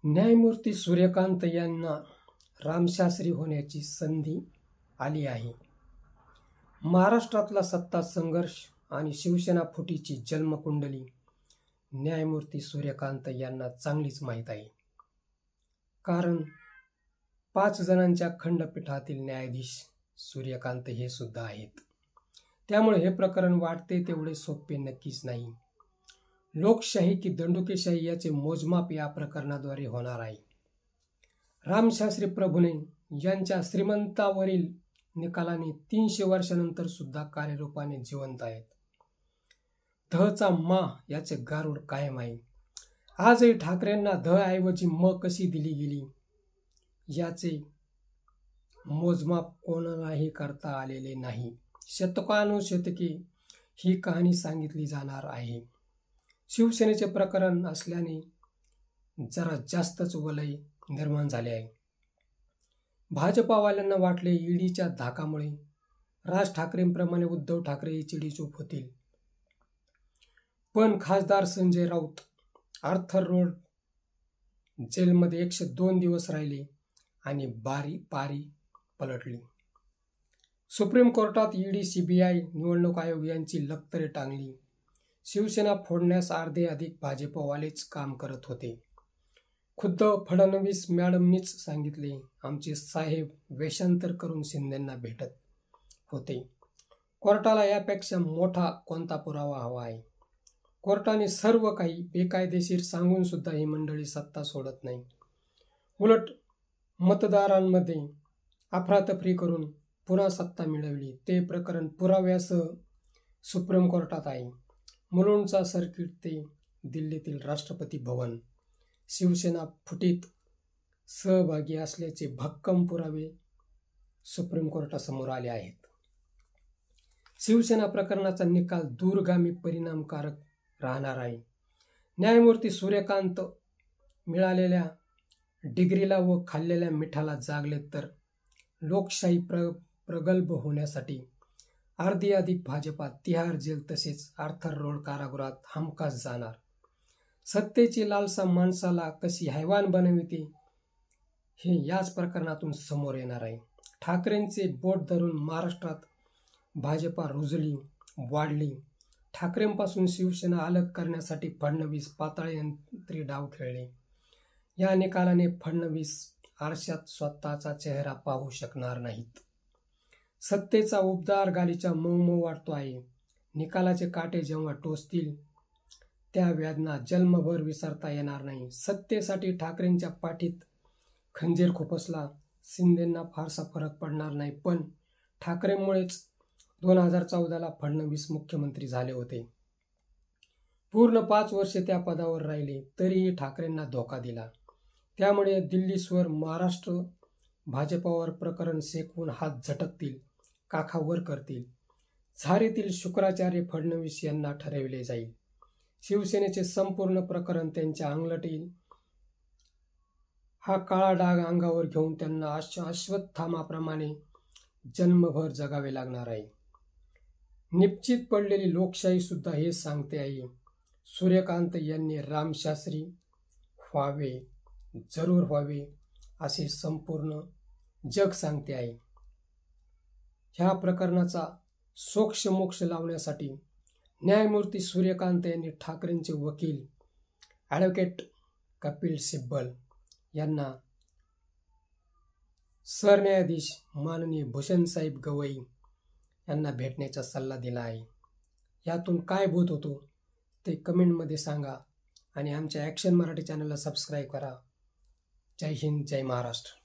न्यायमूर्ती सूर्यकांत यांना रामशास्त्री होण्याची संधी आली आहे. महाराष्ट्रातला सत्ता संघर्ष आणि शिवसेना फुटीची जन्मकुंडली न्यायमूर्ती सूर्यकांत यांना चांगलीच माहीत आहे. कारण 5 जणांच्या खंडपीठातील न्यायाधीश सूर्यकांत हे सुद्धा आहेत. त्यामुळे हे प्रकरण वाटते तेवढे सोपे नक्कीच नाही. लोकशाही की दंडुकेशाही याचे मोजमाप या प्रकरणाद्वारे होणार आहे. रामशास्त्री प्रभूने यांच्या श्रीमंतावरील निकालाने 300 वर्षानंतर सुद्धा कार्यरूपाने जिवंत आहेत. धचा मा याचे गारुड कायम आहे. आजही ठाकरेंना ध ऐवजी म कशी दिली गेली याचे मोजमाप कोणालाही करता आलेले नाही. शतकानुशतके ही कहाणी सांगितली जाणार आहे. शिवसेनेचे प्रकरण असल्याने जरा जास्तच वलय निर्माण झाले आहे. भाजपावाल्यांना वाटले ईडीच्या धाकामुळे राज ठाकरेंप्रमाणे उद्धव ठाकरेही चिडीचूप होतील. पण खासदार संजय राऊत आर्थर रोड जेलमध्ये 102 दिवस राहिले आणि पारी पलटली. सुप्रीम कोर्टात ईडी, सीबीआय, निवडणूक आयोग यांची लक्तरे टांगली. शिवसेना फोडण्यास अर्धे अधिक भाजपवालेच काम करत होते. खुद्द फडणवीस मॅडमनीच सांगितले, आमचे साहेब वेषांतर करून शिंदेंना भेटत होते. कोर्टाला यापेक्षा मोठा कोणता पुरावा हवा आहे? कोर्टाने सर्व काही बेकायदेशीर सांगून सुद्धा ही मंडळी सत्ता सोडत नाही. उलट मतदारांमध्ये अफरातफरी करून पुन्हा सत्ता मिळवली. ते प्रकरण पुराव्यासह सुप्रीम कोर्टात आहे. मुलुंडचा सर्किट ते दिल्लीतील राष्ट्रपती भवन, शिवसेना फुटीत सहभागी असल्याचे भक्कम पुरावे सुप्रीम कोर्टासमोर आले आहेत. शिवसेना प्रकरणाचा निकाल दूरगामी परिणामकारक राहणार आहे. न्यायमूर्ती सूर्यकांत मिळालेल्या डिग्रीला व खाल्लेल्या मिठाला जागले तर लोकशाही प्रगल्भ होण्यासाठी अर्धी अधिक भाजपा तिहार जेल तसेच आर्थर रोड कारागृहात हमखास जाणार. सत्तेची लालसा माणसाला कशी हैवान बनविते हे याच प्रकरणातून समोर येणार आहे. ठाकरेंचे बोट धरून महाराष्ट्रात भाजपा रुजली, वाढली. ठाकरेंपासून शिवसेना अलग करण्यासाठी फडणवीस पाताळयंत्री डाव खेळले. या निकालाने फडणवीस आरशात स्वतःचा चेहरा पाहू शकणार नाहीत. सत्तेचा उबदार गालीचा मऊ वाटतो आहे. निकालाचे काटे जेव्हा टोचतील त्या वेदना जन्मभर विसरता येणार नाही. सत्तेसाठी ठाकरेंच्या पाठीत खंजीर खुपसला. शिंदेंना फारसा फरक पडणार नाही, पण ठाकरेंमुळेच 2014ला फडणवीस मुख्यमंत्री झाले होते. पूर्ण 5 वर्षे त्या पदावर राहिले तरीही ठाकरेंना धोका दिला. त्यामुळे दिल्लीश्वर महाराष्ट्र भाजपावर प्रकरण शेकवून हात झटकतील, काखावर करतील. झारीतील शुक्राचार्य फडणवीस यांना ठरविले जाईल. शिवसेनेचे संपूर्ण प्रकरण त्यांच्या अंगलट येईल. हा काळा डाग अंगावर घेऊन त्यांना अश्वत्थामाप्रमाणे जन्मभर जगावे लागणार आहे. निश्चित पडलेली लोकशाही सुद्धा हे सांगते आहे. सूर्यकांत यांनी रामशास्त्री व्हावे, जरूर व्हावे असे संपूर्ण जग सांगते आहे. ह्या प्रकरणाचा सोक्षमोक्ष लावण्यासाठी न्यायमूर्ती सूर्यकांत यांनी ठाकरेंचे वकील ॲडव्होकेट कपिल सिब्बल यांना सरन्यायाधीश माननीय भूषणसाहेब गवई यांना भेटण्याचा सल्ला दिला आहे. यातून काय बोध होतो ते कमेंटमध्ये सांगा आणि आमच्या ॲक्शन मराठी चॅनलला सबस्क्राईब करा. जय हिंद, जय महाराष्ट्र.